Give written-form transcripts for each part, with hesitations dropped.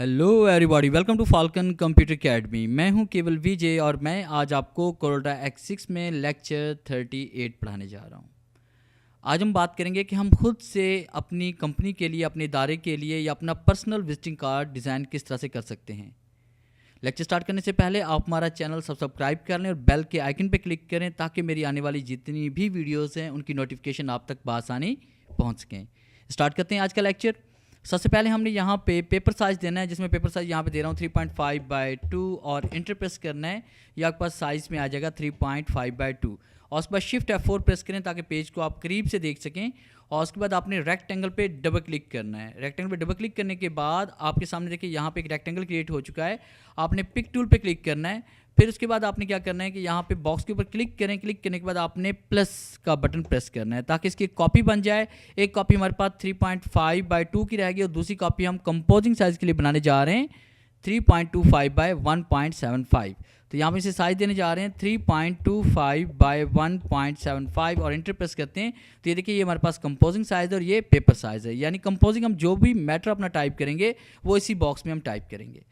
Hello everybody, welcome to Falcon computer academy. मैं हूं केवल विजय और मैं आज आपको कोरोडा X6 में लेक्चर 38 पढ़ाने जा रहा हूं। आज हम बात करेंगे कि हम खुद से अपनी कंपनी के लिए, अपने इदारे के लिए या अपना पर्सनल विजिटिंग कार्ड डिज़ाइन किस तरह से कर सकते हैं। लेक्चर स्टार्ट करने से पहले आप हमारा चैनल सब्सक्राइब कर लें और बेल के आइकन पर क्लिक करें ताकि मेरी आने वाली जितनी भी वीडियोज़ हैं उनकी नोटिफिकेशन आप तक बआसानी पहुँच सकें। स्टार्ट करते हैं आज का लेक्चर। सबसे पहले हमने यहाँ पे पेपर साइज़ देना है, जिसमें पेपर साइज़ यहाँ पे दे रहा हूँ 3.5/2 और इंटर प्रेस करना है। ये आपके पास साइज़ में आ जाएगा 3.5/2 और उसके बाद शिफ्ट F4 प्रेस करें ताकि पेज को आप करीब से देख सकें। और उसके बाद आपने रेक्टेंगल पे डबल क्लिक करना है। रेक्टेंगल पे डबल क्लिक करने के बाद आपके सामने देखिए यहाँ पे एक रेक्टेंगल क्रिएट हो चुका है। आपने पिक टूल पे क्लिक करना है। फिर उसके बाद आपने क्या करना है कि यहाँ पे बॉक्स के ऊपर क्लिक करें। क्लिक करने के बाद आपने प्लस का बटन प्रेस करना है ताकि इसकी कॉपी बन जाए। एक कॉपी हमारे पास 3.5/2 की रहेगी और दूसरी कॉपी हम कंपोजिंग साइज़ के लिए बनाने जा रहे हैं 3.25/1.75। तो यहाँ पे इसे साइज़ देने जा रहे हैं 3.25/1.75 और इंटर प्रेस करते हैं। तो ये देखिए, ये हमारे पास कंपोजिंग साइज़ है और ये पेपर साइज़ है। यानी कंपोजिंग हम जो भी मैटर अपना टाइप करेंगे वो इसी बॉक्स में हम टाइप करेंगे।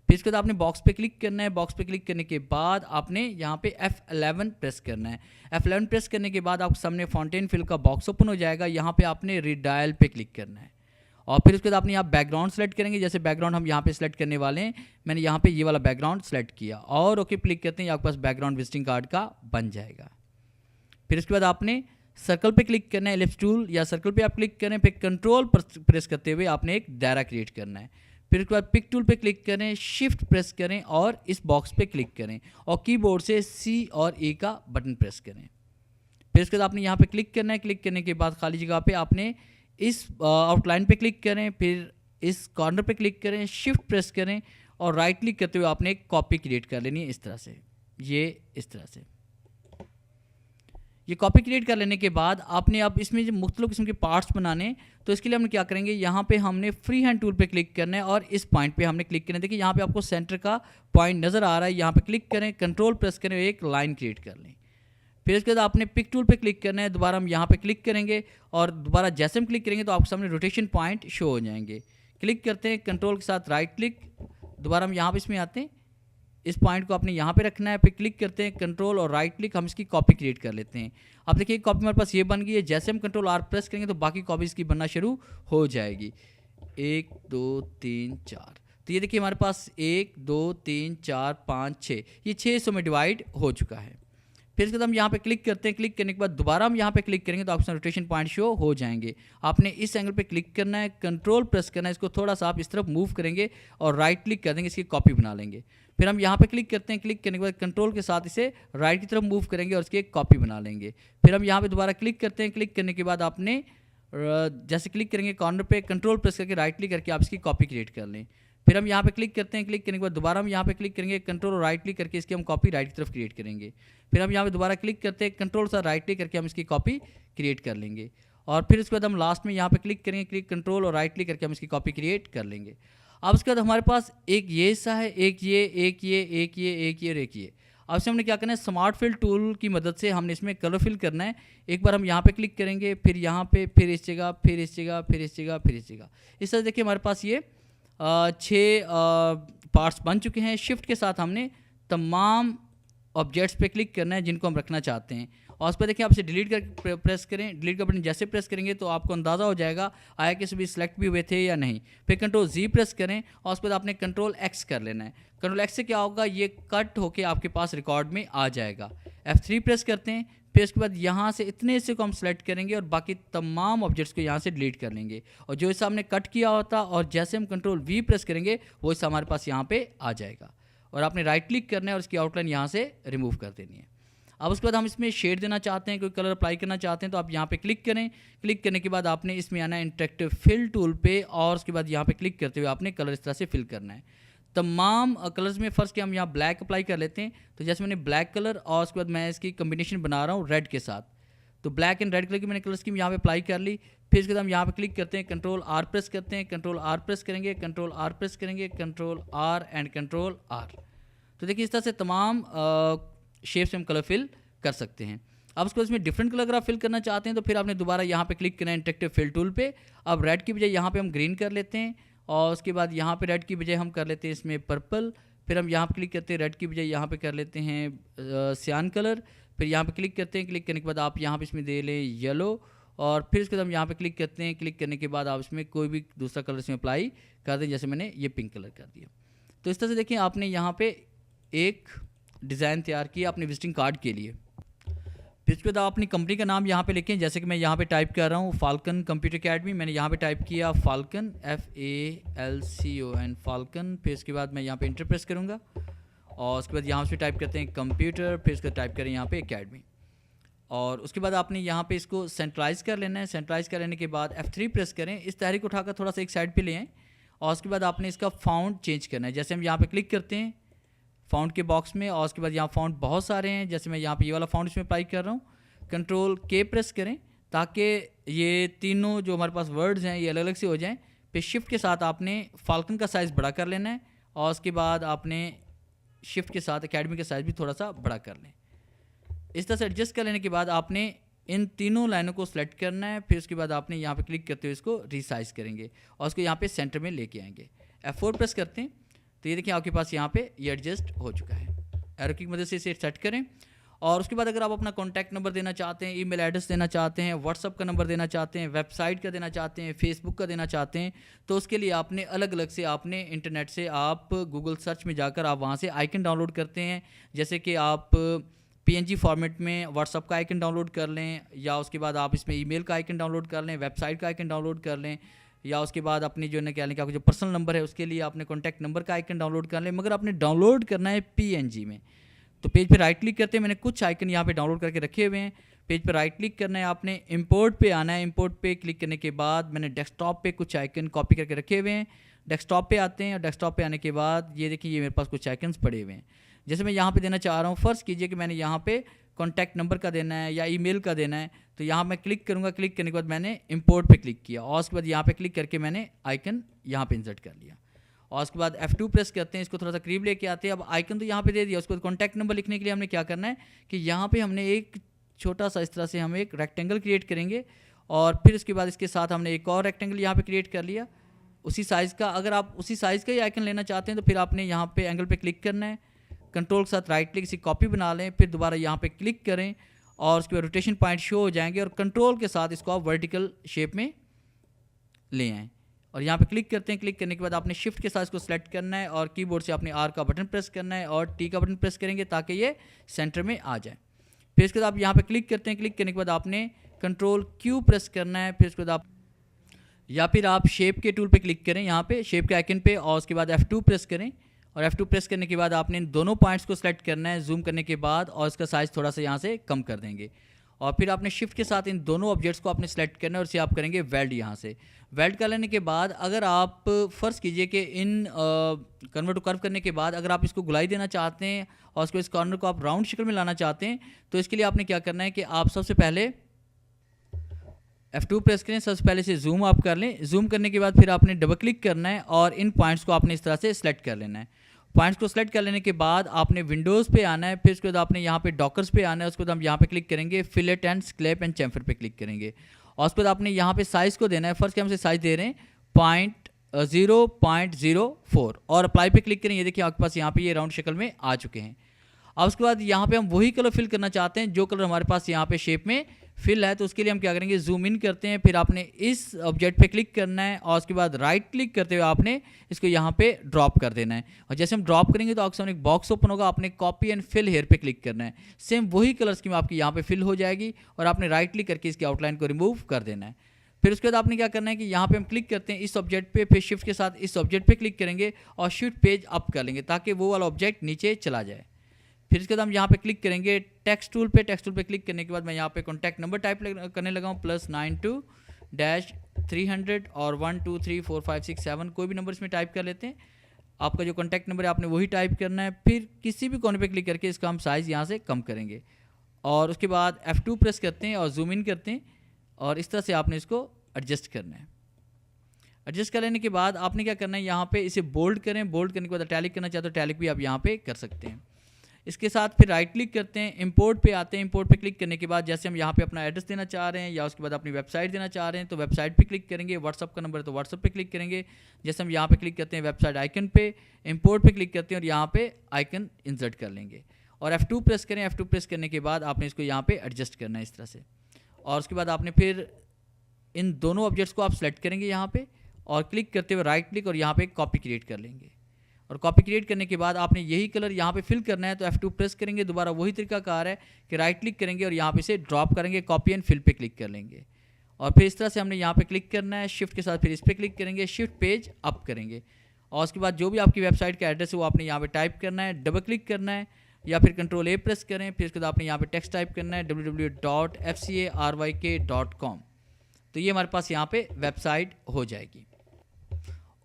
फिर इसके बाद आपने बॉक्स पे क्लिक करना है। बॉक्स पे क्लिक करने के बाद आपने यहाँ पे F11 प्रेस करना है। F11 प्रेस करने के बाद आपके सामने फाउंटेन फिल का बॉक्स ओपन हो जाएगा। यहाँ पे आपने रीडायल पे क्लिक करना है और फिर उसके बाद आपने यहाँ बैकग्राउंड सेलेक्ट करेंगे। जैसे बैकग्राउंड हम यहाँ पे सेलेक्ट करने वाले हैं, मैंने यहाँ पे ये वाला बैकग्राउंड सेलेक्ट किया और ओके क्लिक करते हैं। आपके पास बैकग्राउंड विजिटिंग कार्ड का बन जाएगा। फिर उसके बाद आपने सर्कल पे क्लिक करना है, एलिप्स टूल या सर्कल पे आप क्लिक करें। फिर कंट्रोल प्रेस करते हुए आपने एक दायरा क्रिएट करना है। फिर उसके बाद पिक टूल पे क्लिक करें, शिफ्ट प्रेस करें और इस बॉक्स पे क्लिक करें और कीबोर्ड से C और A का बटन प्रेस करें। फिर उसके बाद आपने यहाँ पे क्लिक करना है। क्लिक करने के बाद खाली जगह पे आपने इस आउटलाइन पे क्लिक करें। फिर इस कॉर्नर पे क्लिक करें, शिफ्ट प्रेस करें और राइट क्लिक करते हुए आपने एक कॉपी क्रिएट कर लेनी है इस तरह से। ये इस तरह से ये कॉपी क्रिएट कर लेने के बाद आपने अब इसमें जो मुख्तलिफ किस्म के पार्ट्स बनाने, तो इसके लिए हमने क्या करेंगे, यहाँ पे हमने फ्री हैंड टूल पे क्लिक करना है और इस पॉइंट पे हमने क्लिक करना है। देखिए यहाँ पे आपको सेंटर का पॉइंट नज़र आ रहा है। यहाँ पे क्लिक करें, कंट्रोल प्रेस करें, एक लाइन क्रिएट कर लें। फिर उसके बाद आपने पिक टूल पे क्लिक करना है। दोबारा हम यहाँ पे क्लिक करेंगे और दोबारा जैसे हम क्लिक करेंगे तो आपके सामने रोटेशन पॉइंट शो हो जाएंगे। क्लिक करते हैं, कंट्रोल के साथ राइट क्लिक, दोबारा हम यहाँ पे इसमें आते हैं। इस पॉइंट को आपने यहाँ पे रखना है। फिर क्लिक करते हैं, कंट्रोल और राइट क्लिक, हम इसकी कॉपी क्रिएट कर लेते हैं। अब देखिए कॉपी हमारे पास ये बन गई है। जैसे हम कंट्रोल R प्रेस करेंगे तो बाकी कॉपी इसकी बनना शुरू हो जाएगी। 1 2 3 4। तो ये देखिए हमारे पास 1 2 3 4 5 6, ये 600 में डिवाइड हो चुका है। फिर इसके बाद हम यहाँ पे क्लिक करते हैं। क्लिक करने के बाद दोबारा हम यहाँ पे क्लिक करेंगे तो आपके रोटेशन पॉइंट शो हो जाएंगे। आपने इस एंगल पे क्लिक करना है, कंट्रोल प्रेस करना है, इसको थोड़ा सा आप इस तरफ मूव करेंगे और राइट क्लिक कर देंगे, इसकी कॉपी बना लेंगे। फिर हम यहाँ पे क्लिक करते हैं। क्लिक करने के बाद कंट्रोल के साथ इसे राइट की तरफ मूव करेंगे और इसकी एक कॉपी बना लेंगे। फिर हम यहाँ पे दोबारा क्लिक करते हैं। क्लिक करने के बाद आपने जैसे क्लिक करेंगे कॉर्नर पे, कंट्रोल प्रेस करके राइट क्लिक करके आप इसकी कॉपी क्रिएट कर लें। फिर हम यहाँ पे क्लिक करते हैं। क्लिक करने के बाद दोबारा हम यहाँ पे क्लिक करेंगे, कंट्रोल और राइट क्लिक करके इसकी हम कॉपी राइट की तरफ क्रिएट करेंगे। फिर हम यहाँ पे दोबारा क्लिक करते हैं, कंट्रोल से राइट क्लिक करके हम इसकी कॉपी क्रिएट कर लेंगे। और फिर उसके बाद हम लास्ट में यहाँ पे क्लिक करेंगे, क्लिक कंट्रोल और राइट क्लिक करके हम इसकी कॉपी क्रिएट कर लेंगे। अब उसके बाद हमारे पास एक ये सा है, एक ये, एक ये, एक ये, एक ये और एक ये। अब से हमने क्या करना है, स्मार्ट फिल टूल की मदद से हमने इसमें कलर फिल करना है। एक बार हम यहाँ पे क्लिक करेंगे, फिर यहाँ पे, फिर इस जगह, फिर इस जगह, फिर इस जगह, फिर इस जगह। इस तरह देखिए हमारे पास ये 6 पार्ट्स बन चुके हैं। शिफ्ट के साथ हमने तमाम ऑब्जेक्ट्स पे क्लिक करना है जिनको हम रखना चाहते हैं और उस पर देखिए आप इसे डिलीट कर प्रेस करें। डिलीट का बटन जैसे प्रेस करेंगे तो आपको अंदाज़ा हो जाएगा आया कि सभी सिलेक्ट भी हुए थे या नहीं। फिर कंट्रोल Z प्रेस करें और उस पर आपने कंट्रोल X कर लेना है। कंट्रोल X से क्या होगा, ये कट होके आपके पास रिकॉर्ड में आ जाएगा। F3 प्रेस करते हैं। फिर उसके बाद यहाँ से इतने हिस्से को हम सेलेक्ट करेंगे और बाकी तमाम ऑब्जेक्ट्स को यहाँ से डिलीट कर लेंगे और जो हिस्सा हमने कट किया होता और जैसे हम कंट्रोल V प्रेस करेंगे वो हिस्सा हमारे पास यहाँ पे आ जाएगा और आपने राइट क्लिक करना है और इसकी आउटलाइन यहाँ से रिमूव कर देनी है। अब उसके बाद हम इसमें शेड देना चाहते हैं, कोई कलर अप्लाई करना चाहते हैं तो आप यहाँ पे क्लिक करें। क्लिक करने के बाद आपने इसमें आना है इंटरेक्टिव फिल टूल पे और उसके बाद यहाँ पे क्लिक करते हुए आपने कलर इस तरह से फिल करना है। तमाम कलर्स में फर्स्ट के हम यहाँ ब्लैक अप्लाई कर लेते हैं। तो जैसे मैंने ब्लैक कलर और उसके बाद मैं इसकी कम्बिनेशन बना रहा हूँ रेड के साथ, तो ब्लैक एंड रेड कलर की मैंने कलर स्कीम यहाँ पे अप्लाई कर ली। फिर इसके बाद हम यहाँ पे क्लिक करते हैं, कंट्रोल R प्रेस करते हैं, कंट्रोल R प्रेस करेंगे, कंट्रोल R प्रेस करेंगे, control R and control R। तो देखिए इस तरह से तमाम शेप्स में हम कलर फिल कर सकते हैं। अब उसको इसमें डिफरेंट कलर अगर आप फिल करना चाहते हैं तो फिर आपने दोबारा यहाँ पे क्लिक करना है इंटरेक्टिव फिल टूल पे। अब रेड की बजाय यहाँ पे हम ग्रीन कर लेते हैं और उसके बाद यहाँ पे रेड की बजाय हम कर लेते हैं इसमें पर्पल, फिर हम यहाँ पे क्लिक करते हैं रेड की बजाय यहाँ पे कर लेते हैं सियान कलर, फिर यहाँ पे क्लिक करते हैं, क्लिक करने के बाद आप यहाँ पे इसमें दे लें येलो, और फिर उसके बाद हम यहाँ पे क्लिक करते हैं, क्लिक करने के बाद आप इसमें कोई भी दूसरा कलर इसमें अप्लाई कर दें, जैसे मैंने ये पिंक कलर कर दिया। तो इस तरह से देखिए आपने यहाँ पे एक डिज़ाइन तैयार किया अपने विजिटिंग कार्ड के लिए। फिर उसके बाद आप अपनी कंपनी का नाम यहाँ पे लिखें, जैसे कि मैं यहाँ पे टाइप कर रहा हूँ फाल्कन कंप्यूटर अकेडमी, मैंने यहाँ पे टाइप किया फाल्कन FALCON फाल्कन। फिर उसके बाद मैं यहाँ पे इंटर प्रेस करूँगा और उसके बाद यहाँ से टाइप करते हैं कंप्यूटर, फिर उसका टाइप करें यहाँ पे अकेडमी, और उसके बाद आपने यहाँ पे इसको सेंट्रलाइज़ कर लेना है। सेंट्रलाइज़ कर लेने के बाद F3 प्रेस करें, इस तहरीक को उठाकर थोड़ा सा एक साइड पे ले आएँ, और उसके बाद आपने इसका फ़ॉन्ट चेंज करना है। जैसे हम यहाँ पे क्लिक करते हैं फ़ॉन्ट के बॉक्स में, और उसके बाद यहाँ फ़ॉन्ट बहुत सारे हैं, जैसे मैं यहाँ पे ये वाला फ़ॉन्ट इसमें अप्लाई कर रहा हूँ। Ctrl+K प्रेस करें ताकि ये तीनों जो हमारे पास वर्ड्स हैं ये अलग अलग से हो जाएँ। फिर शिफ्ट के साथ आपने फाल्कन का साइज़ बड़ा कर लेना है, और उसके बाद आपने शिफ्ट के साथ अकेडमी का साइज़ भी थोड़ा सा बड़ा कर लें। इस तरह से एडजस्ट कर लेने के बाद आपने इन तीनों लाइनों को सिलेक्ट करना है। फिर उसके बाद आपने यहाँ पे क्लिक करते हुए इसको रीसाइज करेंगे और उसको यहाँ पे सेंटर में लेके आएंगे। F4 प्रेस करते हैं तो ये देखिए आपके पास यहाँ पे ये एडजस्ट हो चुका है। एरो की मदद से इसे सेट करें, और उसके बाद अगर आप अपना कॉन्टैक्ट नंबर देना चाहते हैं, ईमेल एड्रेस देना चाहते हैं, व्हाट्सअप का नंबर देना चाहते हैं, वेबसाइट का देना चाहते हैं, फेसबुक का देना चाहते हैं, तो उसके लिए आपने अलग अलग से आपने इंटरनेट से आप गूगल सर्च में जाकर आप वहाँ से आइकन डाउनलोड करते हैं। जैसे कि आप PNG फॉर्मेट में व्हाट्सअप का आइकन डाउनलोड कर लें, या उसके बाद आप इसमें ईमेल का आइकन डाउनलोड कर लें, वेबसाइट का आइकन डाउनलोड कर लें, या उसके बाद अपनी जो है क्या लें कि आपका जो पर्सनल नंबर है उसके लिए आपने कॉन्टैक्ट नंबर का आइकन डाउनलोड कर लें। मगर आपने डाउनलोड करना है PNG में, तो पेज पे राइट क्लिक करते हैं, मैंने कुछ आइकन यहाँ पे डाउनलोड करके रखे हुए हैं। पेज पे राइट क्लिक करना है, आपने इंपोर्ट पे आना है। इंपोर्ट पे क्लिक करने के बाद मैंने डेस्कटॉप पे कुछ आइकन कॉपी करके रखे हुए हैं। डेस्कटॉप पे आते हैं, और डेस्कटॉप पे आने के बाद ये देखिए ये मेरे पास कुछ आइकन्स पड़े हुए हैं। जैसे मैं यहाँ पे देना चाह रहा हूँ, फ़र्ज़ कीजिए कि मैंने यहाँ पे कॉन्टैक्ट नंबर का देना है या ईमेल का देना है, तो यहाँ मैं क्लिक करूँगा। क्लिक करने के बाद मैंने इंपोर्ट पे क्लिक किया, और उसके बाद यहाँ पे क्लिक करके मैंने आइकन यहाँ पे इंसर्ट कर लिया, और उसके बाद F2 प्रेस करते हैं, इसको थोड़ा सा करीब लेके आते हैं। अब आइकन तो यहाँ पे दे दिया, उसके बाद कॉन्टैक्ट नंबर लिखने के लिए हमने क्या करना है कि यहाँ पे हमने एक छोटा सा इस तरह से हम एक रेक्टेंगल क्रिएट करेंगे, और फिर उसके बाद इसके साथ हमने एक और रेक्टेंगल यहाँ पे क्रिएट कर लिया उसी साइज़ का। अगर आप उसी साइज़ का ही आइकन लेना चाहते हैं तो फिर आपने यहाँ पे एंगल पे क्लिक करना है, कंट्रोल के साथ राइट क्लिक, इसी कॉपी बना लें, फिर दोबारा यहाँ पे क्लिक करें, और उसके बाद रोटेशन पॉइंट शो हो जाएंगे, और कंट्रोल के साथ इसको आप वर्टिकल शेप में ले आएँ, और यहाँ पे क्लिक करते हैं। क्लिक करने के बाद आपने शिफ्ट के साथ इसको सेलेक्ट करना है, और कीबोर्ड से आपने R का बटन प्रेस करना है और T का बटन प्रेस करेंगे ताकि ये सेंटर में आ जाए। फिर इसके बाद आप यहाँ पे क्लिक करते हैं। क्लिक करने के बाद आपने Ctrl+Q प्रेस करना है। फिर उसके बाद आप या फिर आप शेप के टूल पे क्लिक करें, यहाँ पे शेप के आइकन पे, और उसके बाद F2 प्रेस करें, और F2 प्रेस करने के बाद आपने इन दोनों पॉइंट्स को सेलेक्ट करना है जूम करने के बाद, और इसका साइज़ थोड़ा सा यहाँ से कम कर देंगे, और फिर आपने शिफ्ट के साथ इन दोनों ऑब्जेक्ट्स को आपने सेलेक्ट करना है, और इसे आप करेंगे वेल्ड। यहाँ से वेल्ड कर लेने के बाद अगर आप फ़र्ज़ कीजिए कि इन कन्वर्ट टू कर्व करने के बाद अगर आप इसको गुलाई देना चाहते हैं और उसको इस कॉर्नर को आप राउंड शक्ल में लाना चाहते हैं, तो इसके लिए आपने क्या करना है कि आप सबसे पहले F2 प्रेस करें, सबसे पहले से जूम आप कर लें। जूम करने के बाद फिर आपने डबल क्लिक करना है, और इन पॉइंट्स को आपने इस तरह से सिलेक्ट कर लेना है। पॉइंट्स को सिलेक्ट कर लेने के बाद आपने विंडोज़ पे आना है, फिर उसके बाद आपने यहाँ पे डॉकर्स पे आना है। उसके बाद हम यहाँ पे क्लिक करेंगे, फिलेट एंड स्क्लेप एंड चैम्फर पे क्लिक करेंगे, और उसके बाद आपने यहाँ पे साइज़ को देना है। फर्स्ट हम से साइज़ दे रहे हैं 0.04, और अप्लाई पे क्लिक करें। ये देखिए आपके पास यहाँ पे ये राउंड शक्ल में आ चुके हैं। अब उसके बाद यहाँ पे हम वही कलर फिल करना चाहते हैं जो कलर हमारे पास यहाँ पे शेप में फिल है, तो उसके लिए हम क्या करेंगे, जूम इन करते हैं, फिर आपने इस ऑब्जेक्ट पे क्लिक करना है, और उसके बाद राइट क्लिक करते हुए आपने इसको यहाँ पे ड्रॉप कर देना है। और जैसे हम ड्रॉप करेंगे तो आपके सामने एक बॉक्स ओपन होगा, आपने कॉपी एंड फिल हेयर पे क्लिक करना है। सेम वही कलर स्कीम आपकी यहाँ पे फिल हो जाएगी, और आपने राइट क्लिक करके इसकी आउटलाइन को रिमूव कर देना है। फिर उसके बाद आपने क्या करना है कि यहाँ पे हम क्लिक करते हैं इस ऑब्जेक्ट पे, फिर शिफ्ट के साथ इस ऑब्जेक्ट पे क्लिक करेंगे और शिफ्ट पेज अप कर लेंगे ताकि वो वाला ऑब्जेक्ट नीचे चला जाए। फिर इसके बाद हम यहाँ पे क्लिक करेंगे टेक्स्ट टूल पे। टेक्स्ट टूल पे क्लिक करने के बाद मैं यहाँ पे कॉन्टैक्ट नंबर टाइप करने लगा हूँ, +92-300 और 1 2 3 4 5 6 7 कोई भी नंबर इसमें टाइप कर लेते हैं। आपका जो कॉन्टैक्ट नंबर है आपने वही टाइप करना है। फिर किसी भी कोने पे क्लिक करके इसका हम साइज़ यहाँ से कम करेंगे, और उसके बाद F2 प्रेस करते हैं और जूम इन करते हैं, और इस तरह से आपने इसको एडजस्ट करना है। एडजस्ट कर लेने के बाद आपने क्या करना है, यहाँ पे इसे बोल्ड करें। बोल्ड करने के बाद इटैलिक करना चाहते हो इटैलिक भी आप यहाँ पे कर सकते हैं। इसके साथ फिर राइट क्लिक करते हैं, इंपोर्ट पे आते हैं। इंपोर्ट पे क्लिक करने के बाद जैसे हम यहाँ पे अपना एड्रेस देना चाह रहे हैं या उसके बाद अपनी वेबसाइट देना चाह रहे हैं तो वेबसाइट पे क्लिक करेंगे। व्हाट्सअप का नंबर है तो व्हाट्सअप पे क्लिक करेंगे। जैसे हम यहाँ पे क्लिक करते हैं वेबसाइट आइकन पे, इंपोर्ट पे क्लिक करते हैं और यहाँ पे आइकन इंसर्ट कर लेंगे और F2 प्रेस करें। F2 प्रेस करने के बाद आपने इसको यहाँ पे एडजस्ट करना है इस तरह से, और उसके बाद आपने फिर इन दोनों ऑब्जेक्ट्स को आप सेलेक्ट करेंगे यहाँ पे और क्लिक करते हुए राइट क्लिक और यहाँ पे कॉपी क्रिएट कर लेंगे। और कॉपी क्रिएट करने के बाद आपने यही कलर यहाँ पे फिल करना है तो F2 प्रेस करेंगे। दोबारा वही तरीकाकार है कि राइट क्लिक करेंगे और यहाँ पे से ड्रॉप करेंगे, कॉपी एंड फिल पे क्लिक कर लेंगे और फिर इस तरह से हमने यहाँ पे क्लिक करना है। शिफ्ट के साथ फिर इस पर क्लिक करेंगे, शिफ्ट पेज अप करेंगे और उसके बाद जो भी आपकी वेबसाइट का एड्रेस है वो आपने यहाँ पे टाइप करना है, डबल क्लिक करना है या फिर कंट्रोल A प्रेस करें। फिर उसके बाद आपने यहाँ पे टेक्स्ट टाइप करना है www.fcaryk.com। तो ये हमारे पास यहाँ पे वेबसाइट हो जाएगी।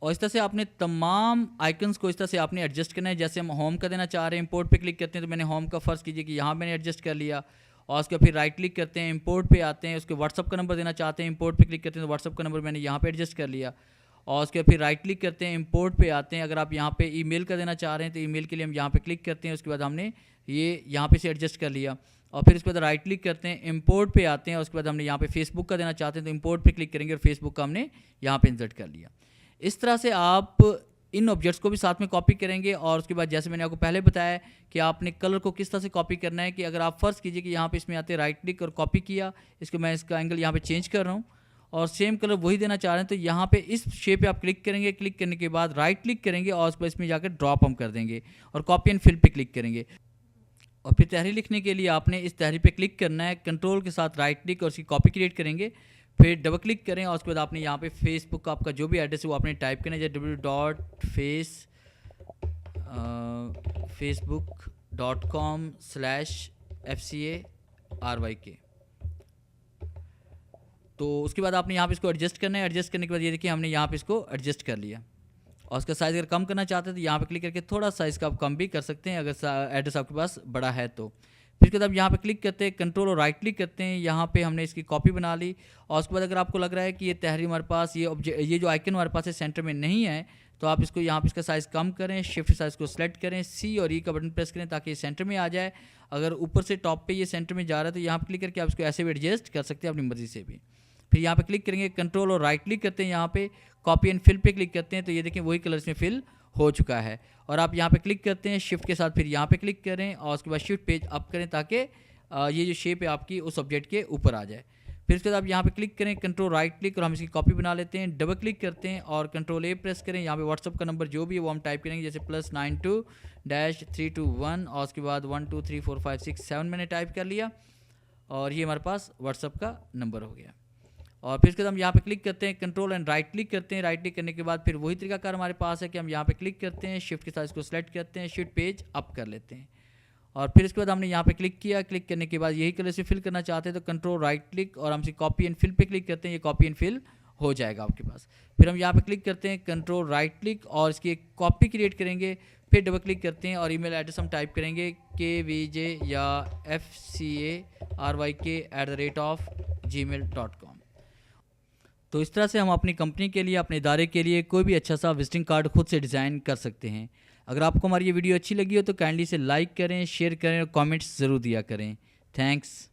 और इस तरह से आपने तमाम आइकन्स को इस तरह से आपने एडजस्ट करना है। जैसे हम होम का देना चाह रहे हैं, इंपोर्ट पे क्लिक करते हैं तो मैंने होम का फ़र्ज़ कीजिए कि यहाँ मैंने एडजस्ट कर लिया और उसके फिर राइट क्लिक करते हैं, इंपोर्ट पे आते हैं। उसके व्हाट्सअप का नंबर देना चाहते हैं, इंपोर्ट पे क्लिक करते हैं तो व्हाट्सअप का नंबर मैंने यहाँ पे एडजस्ट कर लिया और उसके फिर राइट क्लिक करते हैं, इंपोर्ट पे आते हैं। अगर आप यहाँ पे ईमेल का देना चाह रहे हैं तो ईमेल के लिए हम यहाँ पे क्लिक करते हैं। उसके बाद हमने ये यहाँ पे से एडजस्ट कर लिया और फिर उसके बाद राइट क्लिक करते हैं, इंपोर्ट पे आते हैं और उसके बाद हमने यहाँ पे फेसबुक का देना चाहते हैं तो इंपोर्ट पे क्लिक करेंगे और फेसबुक का हमने यहाँ पे इंसर्ट कर लिया। इस तरह से आप इन ऑब्जेक्ट्स को भी साथ में कॉपी करेंगे और उसके बाद जैसे मैंने आपको पहले बताया कि आपने कलर को किस तरह से कॉपी करना है कि अगर आप फ़र्ज़ कीजिए कि यहाँ पे इसमें आते राइट क्लिक और कॉपी किया, इसको मैं इसका एंगल यहाँ पे चेंज कर रहा हूँ और सेम कलर वही देना चाह रहे हैं तो यहाँ पे इस शेप पे आप क्लिक करेंगे। क्लिक करने के बाद राइट क्लिक करेंगे और उसको इसमें जाकर ड्रॉप हम कर देंगे और कॉपी एंड फिल पे क्लिक करेंगे। और फिर तहरीर लिखने के लिए आपने इस तहरीर पे क्लिक करना है, कंट्रोल के साथ राइट क्लिक और उसकी कॉपी क्रिएट करेंगे। फिर डबल क्लिक करें और उसके बाद आपने यहाँ पे फेसबुक का आपका जो भी एड्रेस है वो आपने टाइप करना है, जैसे www.facebook.com/FCARYK। तो उसके बाद आपने यहाँ पे इसको एडजस्ट करना है। एडजस्ट करने के बाद ये देखिए हमने यहाँ पे इसको एडजस्ट कर लिया और उसका साइज़ अगर कम करना चाहते हैं तो यहाँ पे क्लिक करके थोड़ा साइज़ का आप कम भी कर सकते हैं अगर एड्रेस आपके पास बड़ा है तो। फिर उसके बाद आप यहाँ पे क्लिक करते हैं, कंट्रोल और राइट क्लिक करते हैं। यहाँ पे हमने इसकी कॉपी बना ली और उसके बाद अगर आपको लग रहा है कि ये तहरीर हमारे पास ये जो आइकन हमारे पास है सेंटर में नहीं है तो आप इसको यहाँ पे इसका साइज़ कम करें, शिफ्ट साइज़ को सेलेक्ट करें, C और E का बटन प्रेस करें ताकि ये सेंटर में आ जाए। अगर ऊपर से टॉप पे ये सेंटर में जा रहा है तो यहाँ पे क्लिक करके आप इसको ऐसे भी एडजस्ट कर सकते हैं अपनी मर्ज़ी से भी। फिर यहाँ पे क्लिक करेंगे, कंट्रोल और राइट क्लिक करते हैं, यहाँ पे कॉपी एंड फिल पे क्लिक करते हैं तो ये देखें वही कलर इसमें फिल हो चुका है। और आप यहाँ पे क्लिक करते हैं, शिफ्ट के साथ फिर यहाँ पे क्लिक करें और उसके बाद शिफ्ट पेज अप करें ताकि ये जो शेप है आपकी उस ऑब्जेक्ट के ऊपर आ जाए। फिर उसके बाद आप यहाँ पे क्लिक करें, कंट्रोल राइट क्लिक और हम इसकी कॉपी बना लेते हैं। डबल क्लिक करते हैं और कंट्रोल A प्रेस करें। यहाँ पे व्हाट्सअप का नंबर जो भी है वो हम टाइप करेंगे, जैसे +92-321 और उसके बाद 1234567 मैंने टाइप कर लिया और ये हमारे पास व्हाट्सअप का नंबर हो गया। और फिर उसके बाद हम यहाँ पे क्लिक करते हैं, कंट्रोल एंड राइट क्लिक करते हैं। राइट क्लिक करने के बाद फिर वही तरीकाकार हमारे पास है कि हम यहाँ पे क्लिक करते हैं, शिफ्ट के साथ इसको सेलेक्ट करते हैं, शिफ्ट पेज अप कर लेते हैं और फिर इसके बाद हमने यहाँ पे क्लिक किया। क्लिक करने के बाद यही कलर से फिल करना चाहते हैं तो कंट्रोल राइट क्लिक और हम कॉपी एंड फिल पे क्लिक करते हैं, ये कॉपी एंड फिल हो जाएगा आपके पास। फिर हम यहाँ पे क्लिक करते हैं, कंट्रोल राइट क्लिक और इसकी एक कॉपी क्रिएट करेंगे। फिर डबल क्लिक करते हैं और ईमेल एड्रेस हम टाइप करेंगे KVJ या FCARYK@gmail.com। तो इस तरह से हम अपनी कंपनी के लिए, अपने इदारे के लिए कोई भी अच्छा सा विजिटिंग कार्ड खुद से डिज़ाइन कर सकते हैं। अगर आपको हमारी ये वीडियो अच्छी लगी हो तो काइंडली इसे लाइक करें, शेयर करें और कमेंट्स ज़रूर दिया करें। थैंक्स।